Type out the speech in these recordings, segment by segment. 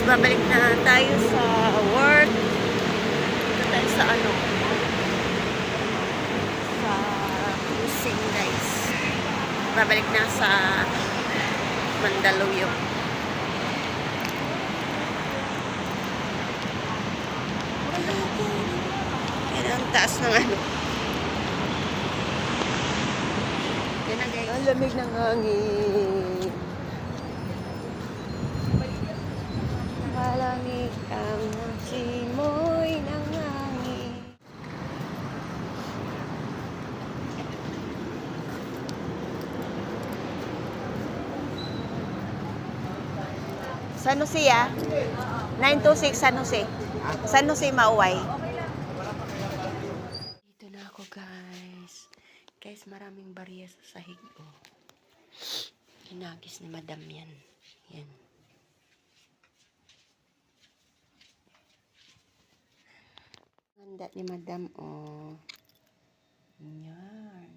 Babalik na tayo sa work. Dito tayo sa ano, sa cruising guys. Babalik na sa Mandaluyong. Yan ang taas ng ano. Yan na guys. Ang lamig ng hangin. Malamig ang simoy ng hangin. San Jose 926 San Jose. San Jose, Mauway. Dito na ako guys. Guys, maraming barya sa sahig ko. Hinagis ni Madam yan. Yan. Handa ni Madam, oh. Yan.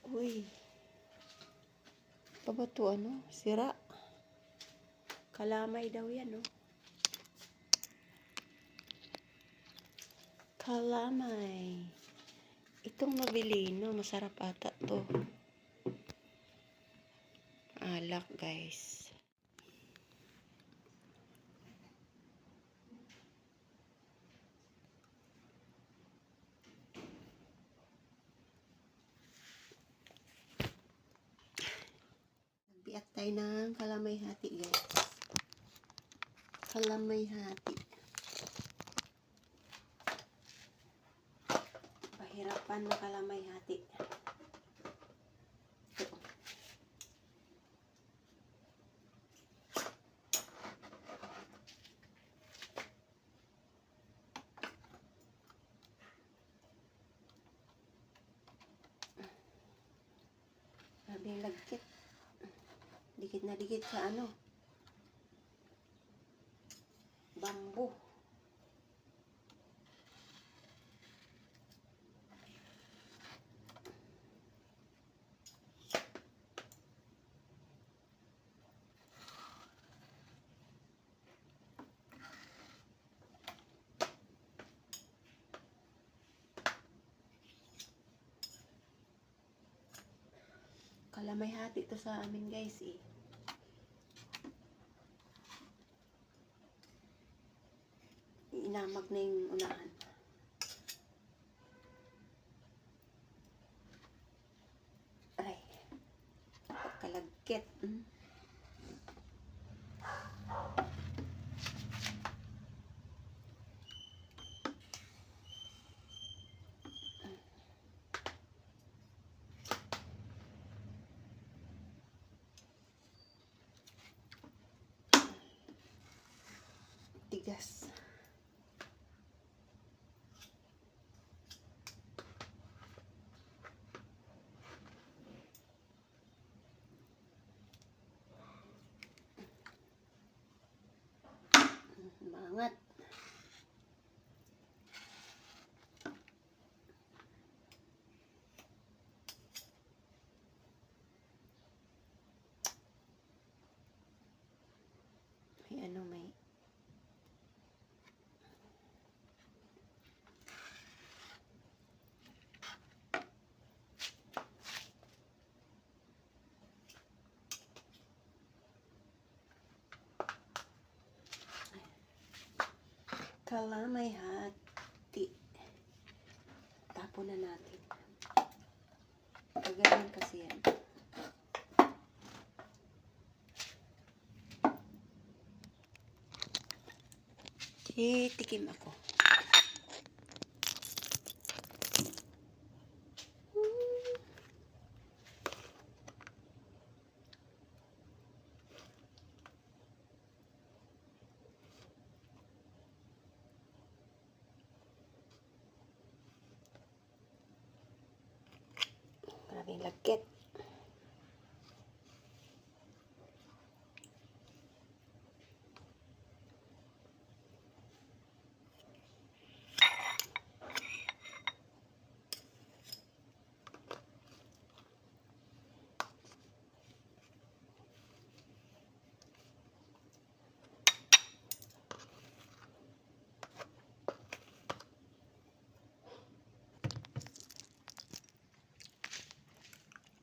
Uy. Pa ba to, ano? Sira. Kalamay daw yan, oh. Kalamay. Itong mabilino, masarap ata to. Alak, guys. Biyak tayo ng kalamay hati, guys. Kalamay hati. Pahirapan ng kalamay hati. Sabi lagkit. Dikit na dikit sa ano. Bambu. Kalamay hati to sa amin guys eh. Inamag na yung unahan. Ay. Pagkalagkit. Tigas. Banget. May ano may kalamay hati. Tapon na natin. Pagano'n kasi yan. Tikim ako. Maraming lagkit.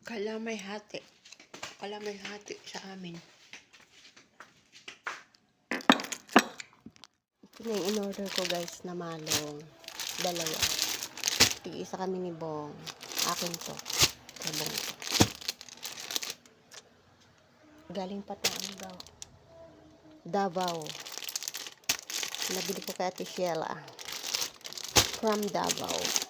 Kala may hati. Kala may hati sa amin. Ito na yung in-order ko guys na malong. Dalawa. Tig-isa kami ni Bong. Akin to. Kay Bong to. Galing pa to ano daw. Davao. Nabili ko kay Ate Sheila. From Davao.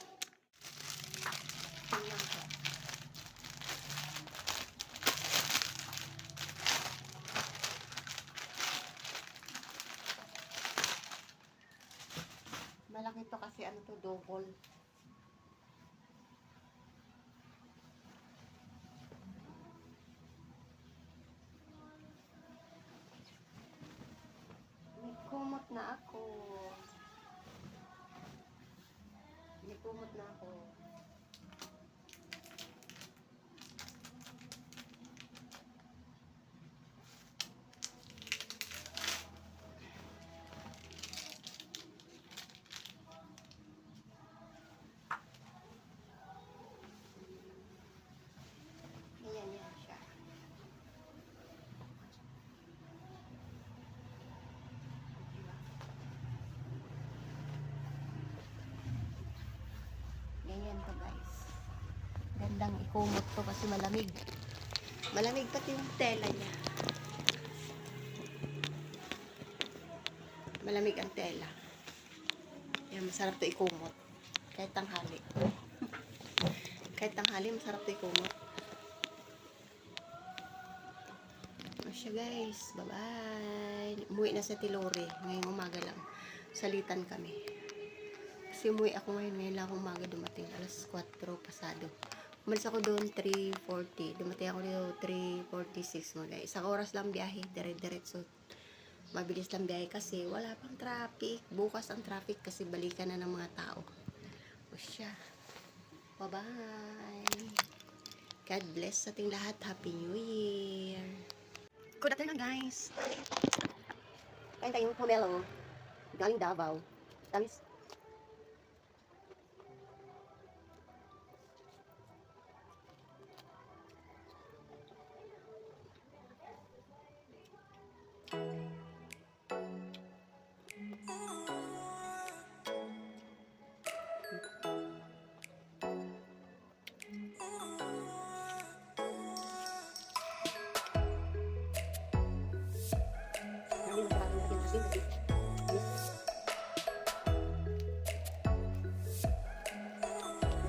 Malaki to kasi ano to, double. May kumot na ako. May kumot na ako. Ayan, yan siya. Ganyan to guys. Gandang ikumot to kasi malamig. Malamig pati yung tela niya. Malamig ang tela. Yan, masarap to ikumot. Kahit tanghali. Kahit tanghali, masarap to ikumot. Masya guys. Bye-bye. Umuwi na sa Tilore. Ngayong umaga lang. Salitan kami. Kasi umuwi ako ngayon lang akong umaga dumating. Alas 4 pasado. Umalis ako doon 3:40. Dumating ako dito 3:46 mga guys. Isang oras lang biyahe. Dire-diretso. Mabilis lang biyahe kasi wala pang traffic. Bukas ang traffic kasi balikan na ng mga tao. O siya. Bye-bye. God bless sa ating lahat. Happy New Year. Good afternoon guys. Kain tayong pomelo. Galing Davao. Tamis.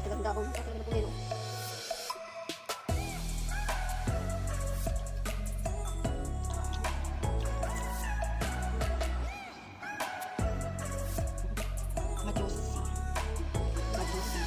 Ganda ako sa kanya pomelo. Majusi. Majusi.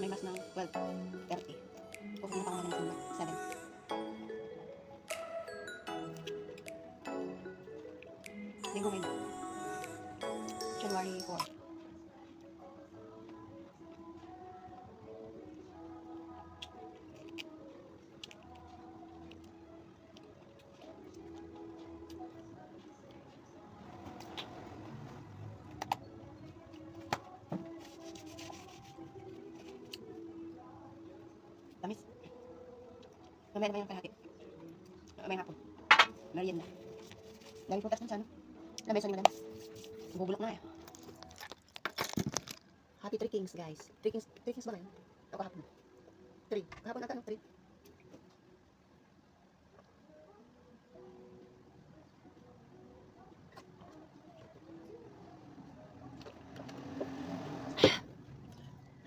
May mas ng 12:30. O kung pa naman ng 7. Linggo ngayon. January 4. Tamis. Mamaya naman yung kalahati. Mamaya hapon. Merienda. Dami prutas dun sa ano. Lamesa ni madam. Bubulok na eh. Happy 3 Kings guys. 3 Kings ba ngayon? O kahapon? 3. Kahapon ata no? 3.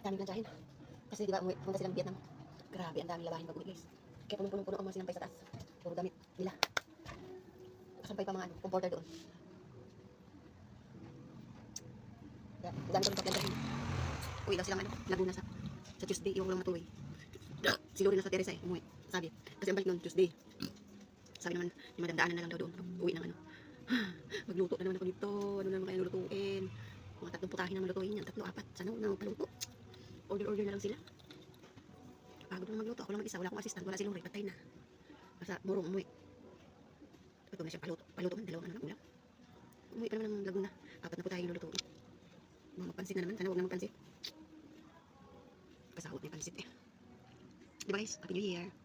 Dami lang dyan. Kasi di ba pumunta silang Vietnam. Grabe, ang daming labahin pag uwi guys. Kaya punong-puno ang mga sinampay sa taas. Puro damit nila. Kasampay pa mga comforter doon. Uwi daw silang ano, Laguna sa Tuesday, yung walang matuloy. Si Lori nasa Teresa umuwi. Sabi, kasi ang balik nun, Tuesday. Sabi naman, yung madamdaanan na lang daw doon. Uwi ng ano. Magluto na naman ako dito. Ano na naman kaya lulutuin? Mga 3 putahin na malutuin yan. 3, 4. Sana na paluto. Order na lang sila. Pagod na magluto. Ako lang mag-isa. Wala akong assistant. Wala si Lori. Patay na. Basta murong umuwi. Ito na siya paluto. Paluto man. 2 ano lang ulam. Umuwi pa naman ng Laguna. 4 na putahin lulutuin. Mga magpansit na naman. Sana huwag na magpansit. Kasahod na yung pansit eh. Diba guys? Happy New Year.